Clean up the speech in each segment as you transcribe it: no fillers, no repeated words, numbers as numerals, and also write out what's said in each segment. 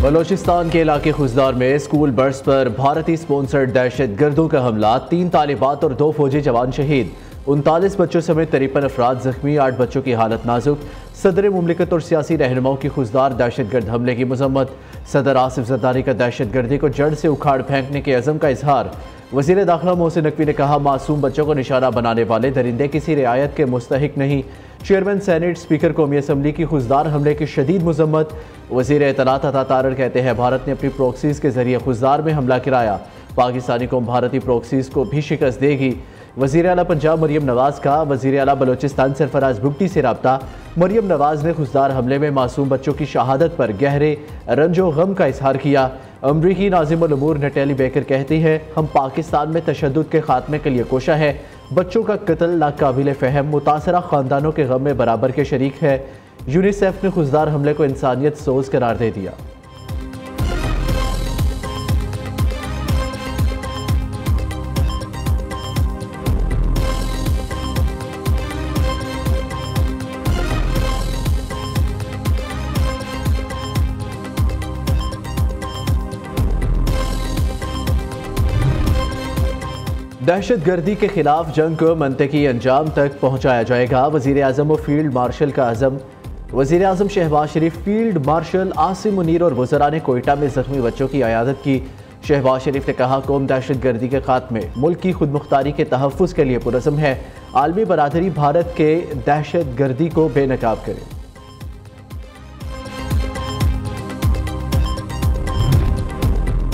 बलोचिस्तान के इलाके खुजदार में स्कूल बस पर भारतीय स्पॉन्सर्ड दहशत गर्दों का हमला, 3 तालिबात और 2 फौजी जवान शहीद, 39 बच्चों समेत 53 अफराद जख्मी, 8 बच्चों की हालत नाजुक। सदर मुमलिकत और सियासी रहनुमाओं की खुजदार दहशत गर्द हमले की मजम्मत। सदर आसिफ जरदारी का दहशत गर्दी को जड़ से उखाड़ फेंकने के अज़म का इजहार। वज़ीर दाखिला मोहसिन नकवी ने कहा, मासूम बच्चों को निशाना बनाने वाले दरिंदे किसी रियायत के मुस्तहिक नहीं। चेयरमैन सेनेट स्पीकर कौमी असम्बली की खुजदार हमले की शदीद मजम्मत। वज़ीर इत्तलात अता तारड़ कहते हैं, भारत ने अपनी प्रोक्सीज के जरिए खुजदार में हमला कराया, पाकिस्तानी कौम भारतीय प्रोक्सीज को भी शिकस्त देगी। वज़ीर आला पंजाब मरियम नवाज़ का वज़ीर आला बलोचिस्तान सरफराज भुट्टी से रब्ता। मरियम नवाज़ ने खुजदार हमले में मासूम बच्चों की शहादत पर गहरे रंजो गम का इजहार किया। अमरीकी नाज़िमुल उमूर नटैली बेकर कहती है, हम पाकिस्तान में तशद्दुद के खात्मे के लिए कोशा है। बच्चों का कत्ल नाकाबिल फ़हम, मुतासरा ख़ानदानों के गम में बराबर के शरीक है। यूनिसेफ ने खुजदार हमले को इंसानियत सोज करार दे दिया। दहशत गर्दी के खिलाफ जंग को मंतकी अंजाम तक पहुँचाया जाएगा, वज़ीर आज़म और फील्ड मार्शल का अज़म। वज़ीर आज़म शहबाज शरीफ, फील्ड मार्शल आसिम मुनीर और वज़रा ने कोयटा में ज़ख्मी बच्चों की अयादत की। शहबाज शरीफ ने कहा, कौम दहशत गर्दी के खात्मे, मुल्क की खुद मुख्तारी के तहफ़्फ़ुज़ के लिए पुरज़म है। आलमी बरादरी भारत के दहशत गर्दी को बेनकाब करे।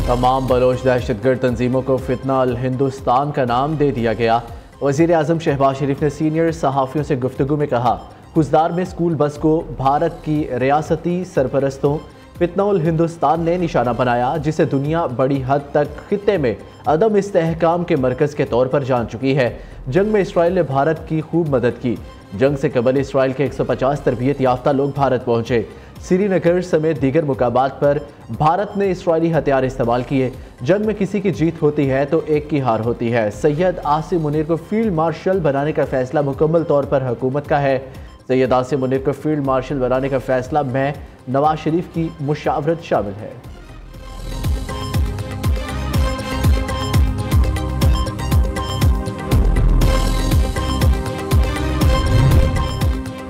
तमाम बलोच दहशत गर्द तंजीमों को फितना अल हिंदुस्तान का नाम दे दिया गया। वज़ीर आज़म शहबाज शरीफ ने सीनियर सहाफ़ियों से गुफ्तगू में कहा, खुजदार में स्कूल बस को भारत की रियासती सरपरस्तों फितना उल हिंदुस्तान ने निशाना बनाया, जिसे दुनिया बड़ी हद तक खित्ते में अदम इस्तेहकाम के मरकज़ के तौर पर जान चुकी है। जंग में इसराइल ने भारत की खूब मदद की। जंग से कबल इसराइल के 150 तरबियत याफ्ता लोग भारत पहुँचे। श्रीनगर समेत दीगर मुकाबात पर भारत ने इसराइली हथियार इस्तेमाल किए। जंग में किसी की जीत होती है तो एक की हार होती है। सैयद आसिम मुनीर को फील्ड मार्शल बनाने का फैसला मुकम्मल तौर पर हुकूमत का है। सैयद आसिम मुनीर को फील्ड मार्शल बनाने का फैसला में नवाज शरीफ की मुशावरत शामिल है।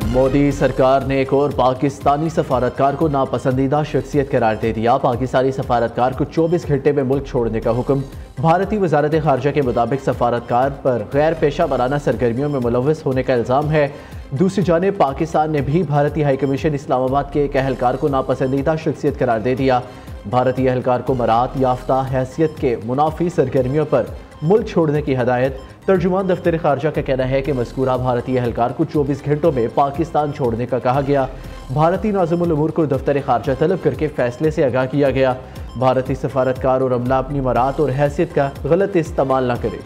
मोदी सरकार ने एक और पाकिस्तानी सफारतकार को नापसंदीदा शख्सियत करार दे दिया। पाकिस्तानी सफारतकार को 24 घंटे में मुल्क छोड़ने का हुक्म। भारतीय वजारत खारजा के मुताबिक सफारतकार पर गैर पेशा वराना सरगर्मियों में मुलव्वस होने का इल्ज़ाम है। दूसरी जानिब पाकिस्तान ने भी भारतीय हाई कमीशन इस्लामाबाद के एक अहलकार को नापसंदीदा शख्सियत करार दे दिया। भारतीय अहलकार को मरात याफ्ता हैसियत के मुनाफी सरगर्मियों पर मुल्क छोड़ने की हदायत। तर्जुमान दफ्तर खारजा का कहना है कि मज़कूरा भारतीय अहलकार को 24 घंटों में पाकिस्तान छोड़ने का कहा गया। भारतीय नाज़िमुल उमूर को दफ्तर खारजा तलब करके फैसले से आगाह किया गया। भारतीय सफारतकार और अमला अपनी मरात और हैसियत का गलत इस्तेमाल न करें।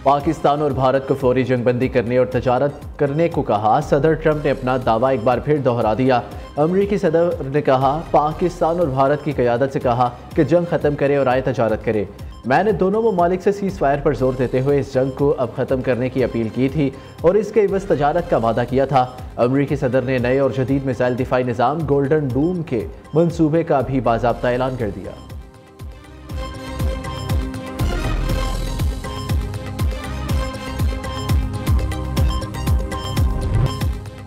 पाकिस्तान और भारत को फौरी जंगबंदी करने और तजारत करने को कहा। सदर ट्रंप ने अपना दावा एक बार फिर दोहरा दिया। अमरीकी सदर ने कहा, पाकिस्तान और भारत की क़यादत से कहा कि जंग ख़त्म करे और आए तजारत करे। मैंने दोनों ममालिक से सीज़ फायर पर जोर देते हुए इस जंग को अब ख़त्म करने की अपील की थी और इसके इवज़ तजारत का वादा किया था। अमरीकी सदर ने नए और जदीद मिसाइल दिफाई निज़ाम गोल्डन डूम के मनसूबे का भी बाज़ाब्ता ऐलान कर दिया।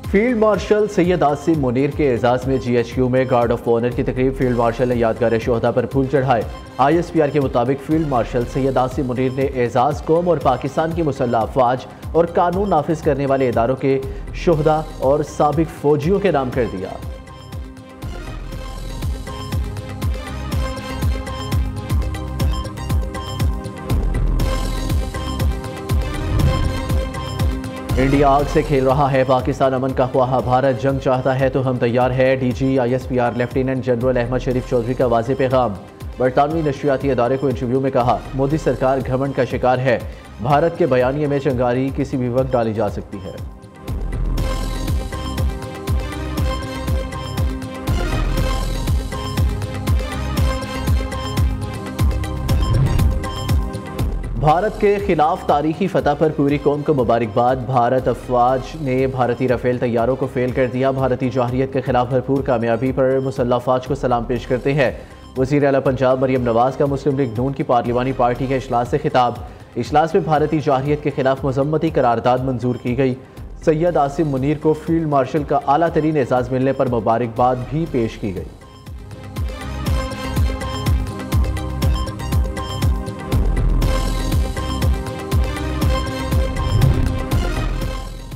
फील्ड मार्शल सैयद आसिम मुनीर के एजाज़ में GHQ में गार्ड ऑफ ऑनर की तकरीब। फील्ड मार्शल ने यादगार शोहदा पर फूल चढ़ाए। ISPR के मुताबिक फील्ड मार्शल सैयद आसिम मुनीर ने एजाज़ कौम और पाकिस्तान की मुसल्लह अफवाज और कानून नाफिज करने वाले इदारों के शोहदा और साबिक फौजियों के नाम कर दिया। इंडिया आग से खेल रहा है, पाकिस्तान अमन का ख्वाह, भारत जंग चाहता है तो हम तैयार है। DG ISPR lieutenant general Ahmed Sharif Chaudhry का वाज़ेह पैगाम। बरतानवी नशरियाती अदारे को इंटरव्यू में कहा, मोदी सरकार घमंड का शिकार है। भारत के बयानिए में चंगारी किसी भी वक्त डाली जा सकती है। भारत के खिलाफ तारीखी फतह पर पूरी कौम को मुबारकबाद। भारत अफवाज ने भारतीय राफेल तैयारों को फेल कर दिया। भारतीय जौहरियत के खिलाफ भरपूर कामयाबी पर मुसल्लह अफवाज को सलाम पेश करते हैं। वज़ीर आला पंजाब मरियम नवाज का मुस्लिम लीग नून की पार्लिमानी पार्टी के इजलास से खिताब। इजलास में भारतीय जौहरियत के खिलाफ मजम्मती करारदाद मंजूर की गई। सैयद आसिम मुनीर को फील्ड मार्शल का आला तरीन एजाज़ मिलने पर मुबारकबाद भी पेश की गई।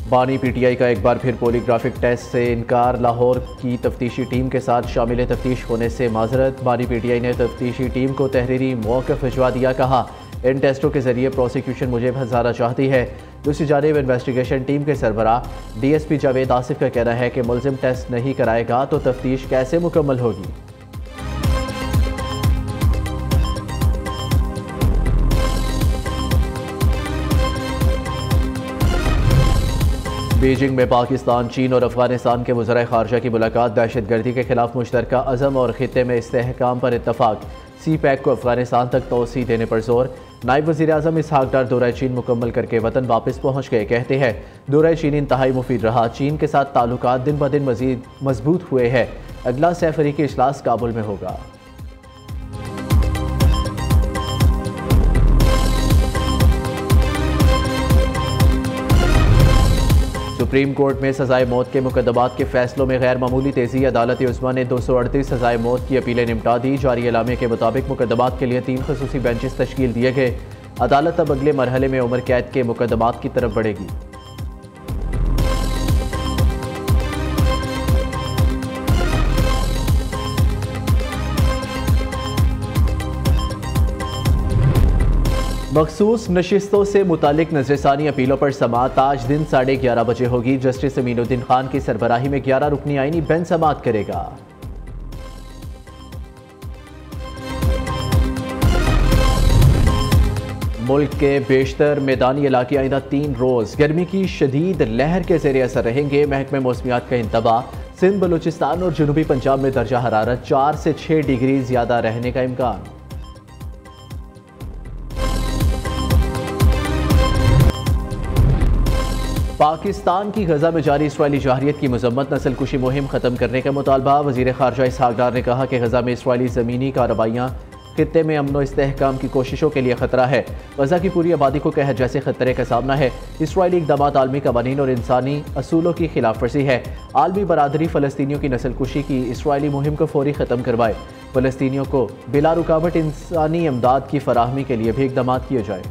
बानी पीटीआई का एक बार फिर पॉलीग्राफिक टेस्ट से इनकार। लाहौर की तफ्तीशी टीम के साथ शामिल तफ्तीश होने से माजरत। बानी पीटीआई ने तफ्तीशी टीम को तहरीरी मौक़िफ़ भिजवा दिया। कहा, इन टेस्टों के जरिए प्रोसिक्यूशन मुझे फंसाना चाहती है। दूसरी जानिब इन्वेस्टिगेशन टीम के सरबराह DSP जावेद आसिफ का कहना है कि मुलजिम टेस्ट नहीं कराएगा तो तफ्तीश कैसे मुकम्मल होगी। बीजिंग में पाकिस्तान, चीन और अफगानिस्तान के वज़राए ख़ारजा की मुलाकात। दहशत गर्दी के खिलाफ मुश्तरका अज़म और ख़ित्ते में इस्तेहकाम पर इत्तफ़ाक़। CPEC को अफगानिस्तान तक तोसी देने पर जोर। नायब वज़ीर आज़म इसहाक डार दौरा चीन मुकम्मल करके वतन वापस पहुँच गए। कहते हैं दौरा चीन इंतहाई मुफीद रहा। चीन के साथ ताल्लुकात दिन ब दिन मज़ीद मजबूत हुए हैं। अगला सैफरीकी इजलास काबुल में होगा। सुप्रीम कोर्ट में सजाए मौत के मुकदमात के फैसलों में गैर मामूली तेजी। अदालत उस्मा ने 238 सजाए मौत की अपीलें निपटा दी। जारी एलामे के मुताबिक मुकदमात के लिए 3 खसूसी बेंचेस तश्कील दिए गए। अदालत अब अगले मरहले में उम्र कैद के मुकदमात की तरफ बढ़ेगी। मखसूस नशिस्तों से मुतालिक नजरसानी अपीलों पर समाअत आज दिन 11:30 बजे होगी। जस्टिस अमीनुद्दीन खान की सरबराही में 11 रुकनी आईनी बेंच समाअत करेगा। मुल्क के बेशतर मैदानी इलाके आइंदा 3 रोज गर्मी की शदीद लहर के ज़ेर असर रहेंगे। महकमे मौसमियात का इंतबा। सिंध, बलूचिस्तान और जनूबी पंजाब में दर्जा हरारत 4 से 6 डिग्री ज्यादा रहने का इम्कान। पाकिस्तान की गजा में जारी इसराइली जौहरियत की मजम्मत। नस्ल कुशी मुहिम खत्म करने का मुतालबा। वजीर खारजा इसहाक डार ने कहा कि गजा में इसराइली ज़मीनी कार्रवाइयाँ खित्ते में अमन व इस्तेहकाम की कोशिशों के लिए खतरा है। गजा की पूरी आबादी को कहर जैसे खतरे का सामना है। इसराइली इक़दाम आलमी कवानीन और इंसानी असूलों की खिलाफ वर्जी है। आलमी बरादरी फ़लस्तीनियों की नस्ल कुशी की इसराइली मुहिम को फौरी ख़त्म करवाए। फ़लस्तीनियों को बिला रुकावट इंसानी इमदाद की फराहमी के लिए भी इक़दाम किए जाए।